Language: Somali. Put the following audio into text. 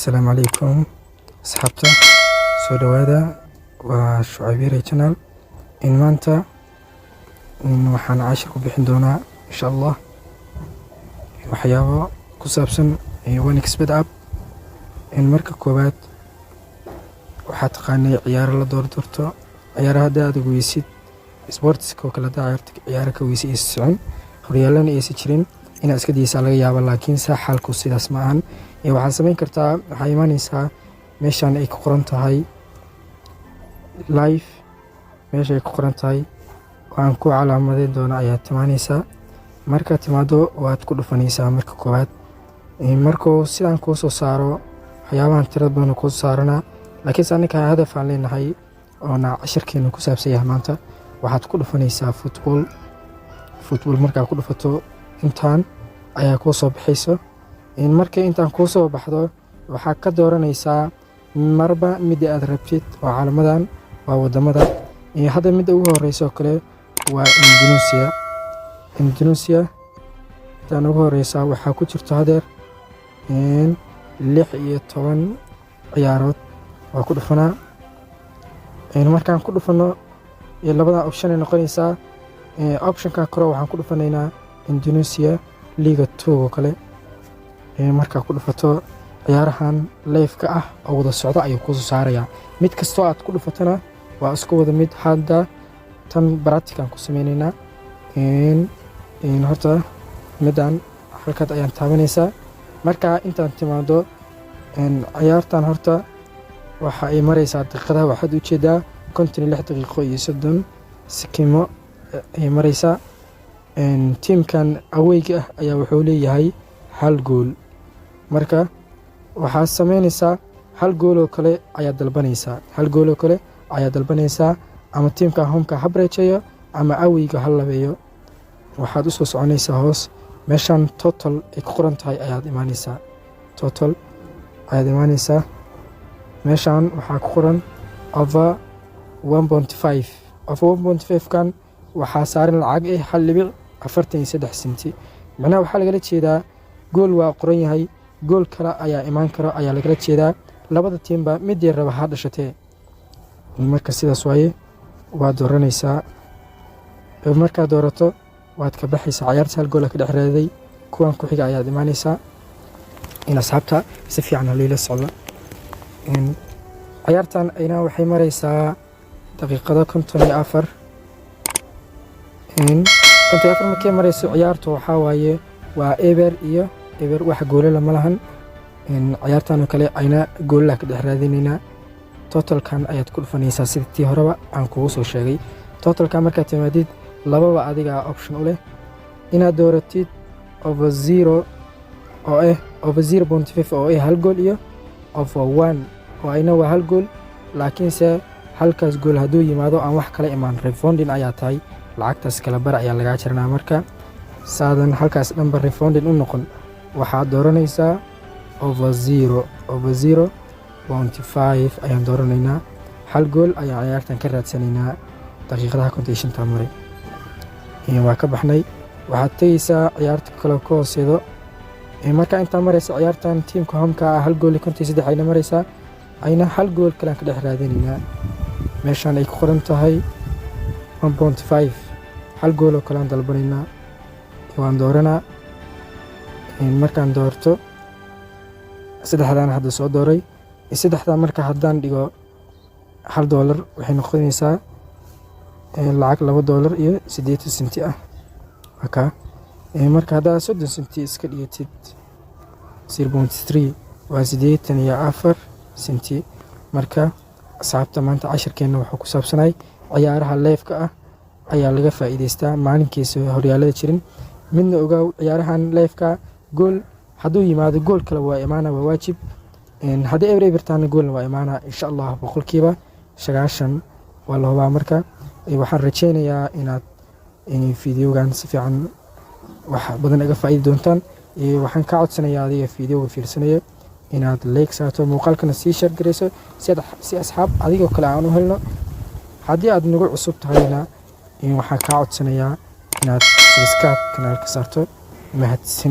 السلام عليكم أصحابتا سو دوادا وشعيبيري channel إن مانتا waxaan cashir ku bixin doonaa insha Allah waxyaabo ku saabsan OneXBet app in marka koobaad waxaa taqaanay ciyaar la doorto ciyaaraha aad ugu weysid sports ko kala ciyaar ka weysid iscun horyaalana ay jirin ina iska diisa laga yaabo laakiin xalku sidaas ma ahan waxaan sameyn kartaa waxa iimaanaysaa meeshan ay ku qoran tahay live meesha ay ku qoran tahay waan ku calaamadeyn doona ayaa timaanaysaa marka timaado waad ku dhufanaysaa marka koobaad markoo sidaan ku soo saaro waxyaabahan tirada badan ku saarana laakiin sanadka hadaf aan leenahay oo na cashirkeena ku saabsan yahay maanta waxaad ku dhufanaysaa football marka ku dhufato intaan ayaa ku soo bixayso markay intaan ku soo baxdo waxa ka dooranaysaa marba mid aad rabtid oo calaamadan waa wadamada hadda mid ugu horeyso kale waa Indonesia tan ugu horeysa waxa ku jirto hadeer 16 ciyaarood waa ku dhufanaa markaan ku dhufano labada option ay noqonaysaa optionka kore waxaan ku dhufanaynaa Indonesia Liga 2 oo kale marka ku dhufato ciyaarahan live ka ah oo wada socdo ayuu ku soo saaraya mid kasto aad ku dhufatana waa isku wada mid hadda tan practical ku sameeynaa horta midan halkaad ayaan taabanaysaa marka intaan timaado ciyaartan horta waxa ay maraysaa daqiiqada waxaad u jeedaa 56 daqiiqo iyo 30 sekimo ay maraysaa teamkan awayga ah ayaa wuxuu leeyahay hal gool marka waxa sameynaysaa hal gool oo kale ayaa dalbanaysaa ama teamka homeka habreeyo ama awayga hal labeeyo waxaad u soo soconaysaa hoos meeshan total ay ku qoran tahay ayaad imaanaysaa meeshan waxa ku qoran over 1.5 kan waxa saaran lacag 1.43 senti macnaha waxa laga jeedaa gool waa qoran yahay gool kale ayaa imaan karo ayaa laga jeedaa labada teamba mid yar raba ha dhashatee marka sidaas waaye waa dooranaysaa marka doorato waad ka baxaysaa ciyaarta hal gool ka dhaxreeday kuwan ku xiga ayaad imaanaysaa in asxaabta si fiican leela socdo ciyaartan ayna waxay maraysaa daqiiqada 54 markay marayso ciyaartu waxa waaye waa eber wax gool lama lahan ciyaartan kale ayna gool la ka dhaxreedinayna totalkan ayaad ku dhufanaysaa sidii horeba aan kugu soo sheegay totalka marka timaadid lababa adiga option u leh inaad dooratid over 0 oo over 0.5 oo hal gool iyo over 1 oo ayna waa hal gool laakiin se halkaas gool haduu yimaado aan wax kale imaan refunding ayaa tahay lacagtaas kala bar ayaa laga jirnaa marka saadan halkaas dhanba refunding u noqon waxaad dooranaysaa over 0.5 ayaan dooranaynaa hal gool ayaan ciyaartan ka raadsanaynaa daqiiqadaha 55 maray waa ka baxnay waxaad tagaysaa ciyaarta kale ka hooseedo marka inta maraysa ciyaartan teamka homeka hal gool 53 ayna maraysaa ayna hal gool kale ka dhex raadinaynaa meeshan ay ku qoran tahay 1.5 hal gool oo kale aan dalbanaynaa waan dooranaa markaan doorto saddexdan hadda soo dooray saddexda marka haddaan dhigo $1 waxay noqonaysaa lacag $2 iyo 80 senti ah marka hadda 30 senti iska dhigatid 0.3 waa 84 senti marka asxaabta maanta cashirkeena wuxuu ku saabsanay ciyaaraha live ka ah ayaa laga faa'iideystaa maalinkiisa horyaalada jirin midna ogaa ciyaarahan live ka gool haduu yimaado gool kale waa imaana waa waajib hadii everton gool waa imaana insha Allah boqolkiiba 90 waa la hubaa marka waxaan rajeynayaa inaad fiidiyogan si fiican wax badan uga faa'iidi doontaan waxaan ka codsanayaa adiga fiidiyowga fiirsanaya inaad like saato muuqaalkana si share gareyso si asxaab adiga kale aan u helno hadii aad nagu cusub tahayna waxaan ka codsanayaa inaad subscribe kanaalka saarto mahadsan